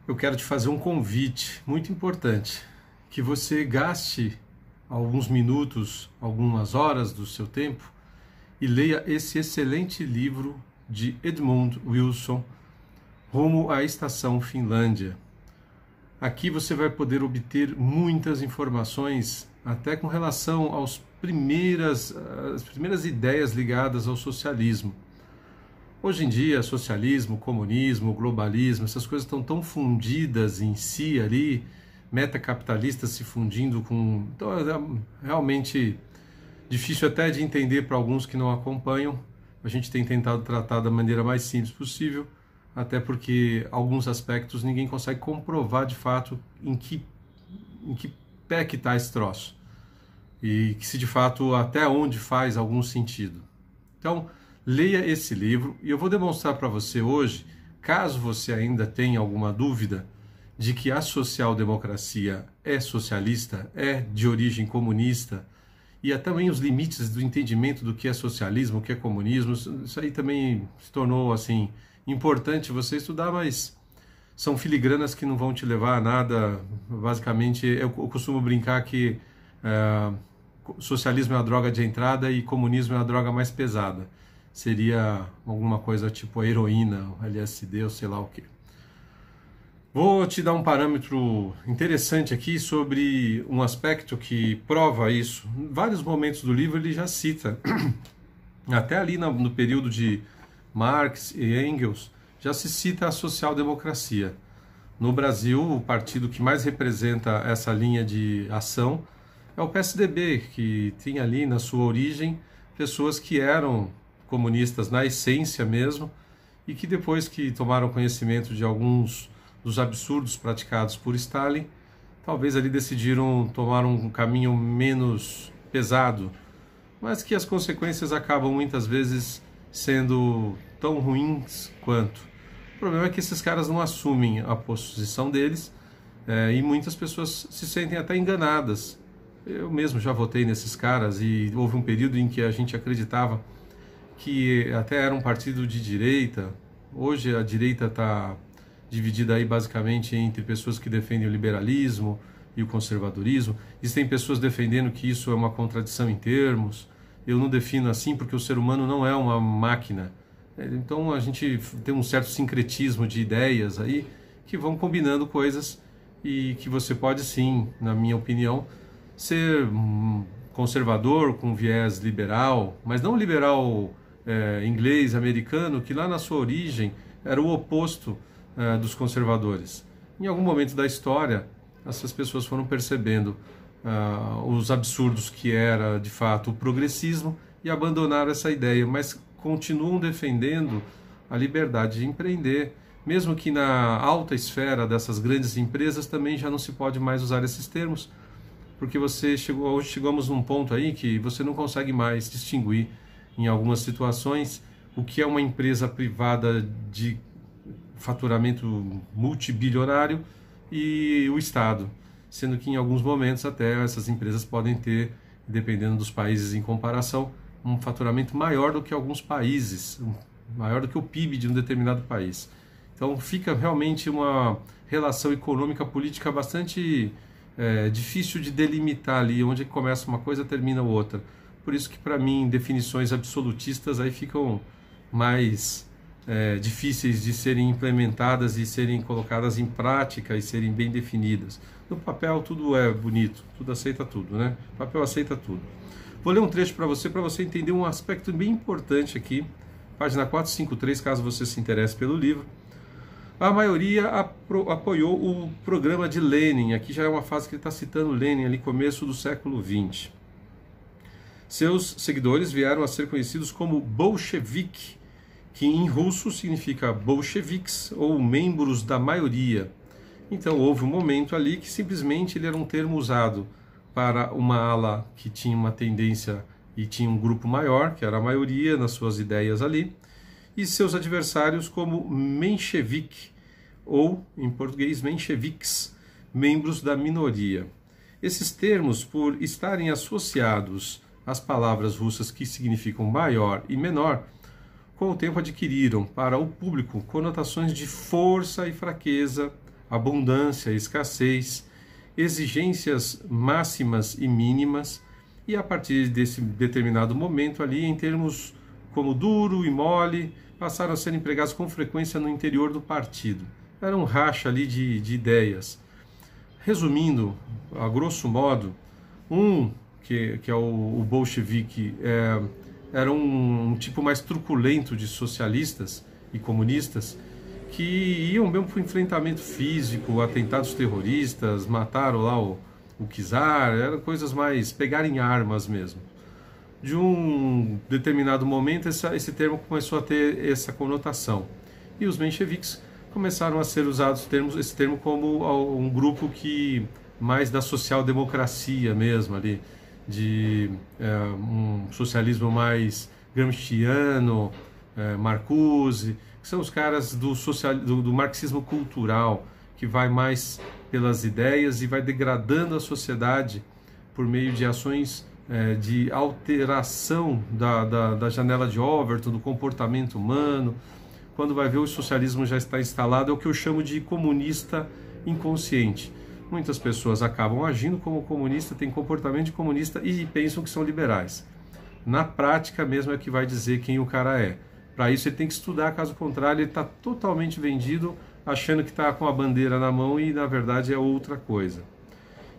eu quero te fazer um convite muito importante, que você gaste alguns minutos, algumas horas do seu tempo e leia esse excelente livro de Edmund Wilson, Rumo à Estação Finlândia. Aqui você vai poder obter muitas informações, até com relação às primeiras ideias ligadas ao socialismo. Hoje em dia, socialismo, comunismo, globalismo, essas coisas estão tão fundidas em si ali, metacapitalistas se fundindo com... Então é realmente difícil até de entender para alguns que não acompanham. A gente tem tentado tratar da maneira mais simples possível, até porque alguns aspectos ninguém consegue comprovar de fato em que pé que está esse troço. E que se de fato até onde faz algum sentido. Então, leia esse livro e eu vou demonstrar para você hoje, caso você ainda tenha alguma dúvida de que a social-democracia é socialista, é de origem comunista, e há também os limites do entendimento do que é socialismo, o que é comunismo. Isso aí também se tornou assim importante você estudar, mas são filigranas que não vão te levar a nada. Basicamente, eu costumo brincar que socialismo é a droga de entrada e comunismo é a droga mais pesada. Seria alguma coisa tipo a heroína, o LSD ou sei lá o que. Vou te dar um parâmetro interessante aqui sobre um aspecto que prova isso. Em vários momentos do livro ele já cita, até ali no período de Marx e Engels, já se cita a social-democracia. No Brasil, o partido que mais representa essa linha de ação é o PSDB, que tem ali na sua origem pessoas que eram comunistas na essência mesmo, e que depois que tomaram conhecimento de alguns dos absurdos praticados por Stalin, talvez ali decidiram tomar um caminho menos pesado, mas que as consequências acabam muitas vezes sendo tão ruins quanto. O problema é que esses caras não assumem a posição deles, e muitas pessoas se sentem até enganadas. Eu mesmo já votei nesses caras e houve um período em que a gente acreditava que até era um partido de direita. Hoje a direita está dividida aí basicamente entre pessoas que defendem o liberalismo e o conservadorismo. Existem pessoas defendendo que isso é uma contradição em termos. Eu não defino assim porque o ser humano não é uma máquina. Então a gente tem um certo sincretismo de ideias aí que vão combinando coisas e que você pode sim, na minha opinião, ser conservador com viés liberal, mas não liberal inglês, americano, que lá na sua origem era o oposto dos conservadores. Em algum momento da história, essas pessoas foram percebendo os absurdos que era, de fato, o progressismo e abandonaram essa ideia, mas continuam defendendo a liberdade de empreender, mesmo que na alta esfera dessas grandes empresas também já não se pode mais usar esses termos, porque hoje chegamos num ponto aí que você não consegue mais distinguir, em algumas situações, o que é uma empresa privada de faturamento multibilionário e o Estado, sendo que em alguns momentos até essas empresas podem ter, dependendo dos países em comparação, um faturamento maior do que alguns países, maior do que o PIB de um determinado país. Então fica realmente uma relação econômica política bastante difícil de delimitar ali, onde começa uma coisa termina outra. Por isso que para mim definições absolutistas aí ficam mais difíceis de serem implementadas e serem colocadas em prática e serem bem definidas. No papel tudo é bonito, tudo aceita tudo, né? O papel aceita tudo. Vou ler um trecho para você entender um aspecto bem importante aqui, página 453, caso você se interesse pelo livro. A maioria apoiou o programa de Lenin. Aqui já é uma fase que ele está citando Lenin, ali começo do século XX. Seus seguidores vieram a ser conhecidos como bolchevique, que em russo significa bolcheviques, ou membros da maioria. Então houve um momento ali que simplesmente ele era um termo usado para uma ala que tinha uma tendência e tinha um grupo maior, que era a maioria nas suas ideias ali, e seus adversários como menchevique, ou em português mencheviques, membros da minoria. Esses termos, por estarem associados às palavras russas que significam maior e menor, com o tempo adquiriram para o público conotações de força e fraqueza, abundância, escassez, exigências máximas e mínimas, e a partir desse determinado momento ali, em termos como duro e mole, passaram a ser empregados com frequência no interior do partido. Era um racha ali de ideias. Resumindo, a grosso modo, que é o bolchevique, era um tipo mais truculento de socialistas e comunistas que iam mesmo para o enfrentamento físico, atentados terroristas, mataram lá o czar, eram coisas mais pegarem armas mesmo. De um determinado momento, esse termo começou a ter essa conotação. E os mencheviques começaram a ser usados esse termo como um grupo que mais da social-democracia mesmo, ali, de um socialismo mais gramsciano, Marcuse, que são os caras do marxismo cultural, que vai mais pelas ideias e vai degradando a sociedade por meio de ações de alteração da janela de Overton, do comportamento humano. Quando vai ver o socialismo já está instalado, é o que eu chamo de comunista inconsciente. Muitas pessoas acabam agindo como comunista, têm comportamento de comunista e pensam que são liberais. Na prática mesmo é que vai dizer quem o cara é. Para isso ele tem que estudar, caso contrário ele está totalmente vendido, achando que está com a bandeira na mão e na verdade é outra coisa.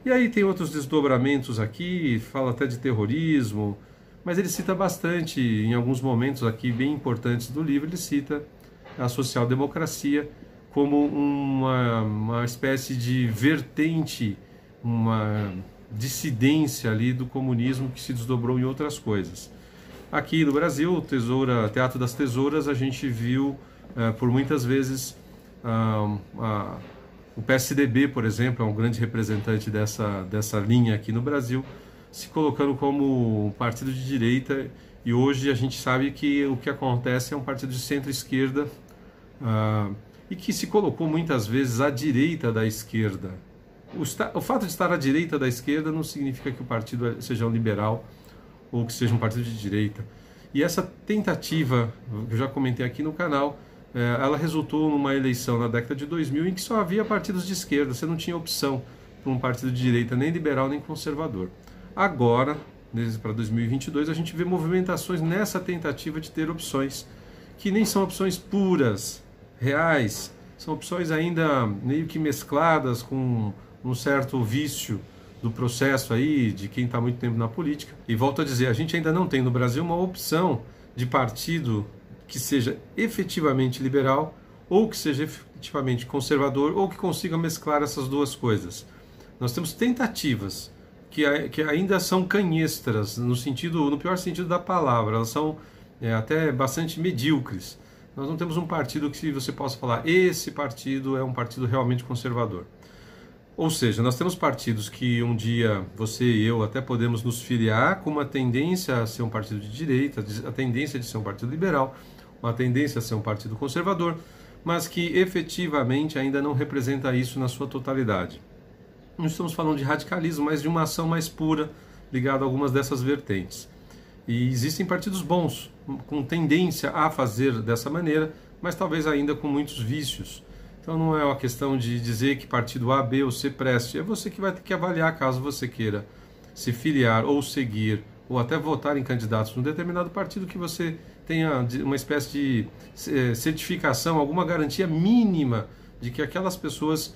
E aí tem outros desdobramentos aqui, fala até de terrorismo, mas ele cita bastante, em alguns momentos aqui bem importantes do livro, ele cita a social-democracia como uma espécie de vertente, uma dissidência ali do comunismo que se desdobrou em outras coisas. Aqui no Brasil, Teatro das Tesouras, a gente viu por muitas vezes o PSDB, por exemplo, é um grande representante dessa linha aqui no Brasil, se colocando como um partido de direita, e hoje a gente sabe que o que acontece é um partido de centro-esquerda e que se colocou muitas vezes à direita da esquerda. O fato de estar à direita da esquerda não significa que o partido seja um liberal ou que seja um partido de direita. E essa tentativa, que eu já comentei aqui no canal, ela resultou numa eleição na década de 2000 em que só havia partidos de esquerda, você não tinha opção para um partido de direita, nem liberal nem conservador. Agora, para 2022, a gente vê movimentações nessa tentativa de ter opções, que nem são opções puras, reais, são opções ainda meio que mescladas com um certo vício do processo aí, de quem está muito tempo na política. E volto a dizer, a gente ainda não tem no Brasil uma opção de partido que seja efetivamente liberal, ou que seja efetivamente conservador, ou que consiga mesclar essas duas coisas. Nós temos tentativas que ainda são canhestras, no pior sentido da palavra, elas são até bastante medíocres. Nós não temos um partido que você possa falar, esse partido é um partido realmente conservador. Ou seja, nós temos partidos que um dia você e eu até podemos nos filiar com uma tendência a ser um partido de direita, a tendência de ser um partido liberal, uma tendência a ser um partido conservador, mas que efetivamente ainda não representa isso na sua totalidade. Não estamos falando de radicalismo, mas de uma ação mais pura ligada a algumas dessas vertentes. E existem partidos bons, com tendência a fazer dessa maneira, mas talvez ainda com muitos vícios. Então não é uma questão de dizer que partido A, B ou C preste, é você que vai ter que avaliar caso você queira se filiar ou seguir, ou até votar em candidatos num determinado partido, que você tenha uma espécie de certificação, alguma garantia mínima de que aquelas pessoas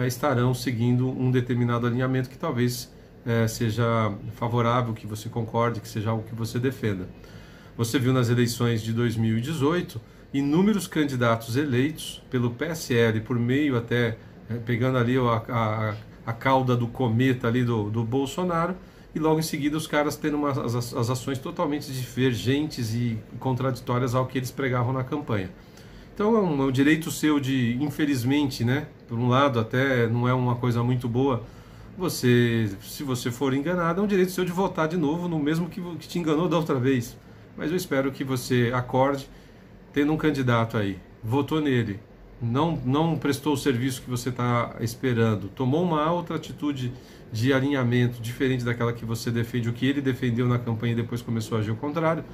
estarão seguindo um determinado alinhamento que talvez seja favorável, que você concorde, que seja algo que você defenda. Você viu nas eleições de 2018 inúmeros candidatos eleitos pelo PSL, por meio até, pegando ali a cauda do cometa ali do Bolsonaro, e logo em seguida os caras tendo as ações totalmente divergentes e contraditórias ao que eles pregavam na campanha. Então é um direito seu de, infelizmente, né, por um lado até não é uma coisa muito boa, se você for enganado, é um direito seu de votar de novo no mesmo que te enganou da outra vez. Mas eu espero que você acorde, tendo um candidato aí, votou nele, não prestou o serviço que você está esperando, tomou uma outra atitude de alinhamento diferente daquela que você defende, o que ele defendeu na campanha e depois começou a agir ao contrário,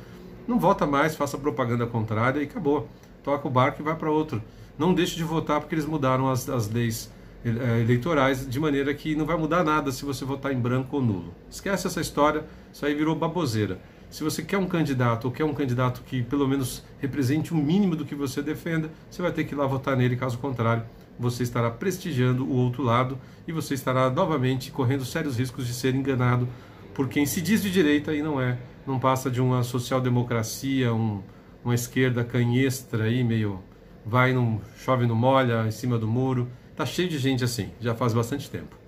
não vota mais, faça propaganda contrária e acabou. Toca o barco e vai para outro. Não deixe de votar porque eles mudaram as leis eleitorais, de maneira que não vai mudar nada se você votar em branco ou nulo. Esquece essa história, isso aí virou baboseira. Se você quer um candidato, ou quer um candidato que pelo menos represente o mínimo do que você defenda, você vai ter que ir lá votar nele, caso contrário, você estará prestigiando o outro lado e você estará novamente correndo sérios riscos de ser enganado por quem se diz de direita e não é. Não passa de uma social-democracia, uma esquerda canhestra aí, meio chove não molha, em cima do muro. Tá cheio de gente assim, já faz bastante tempo.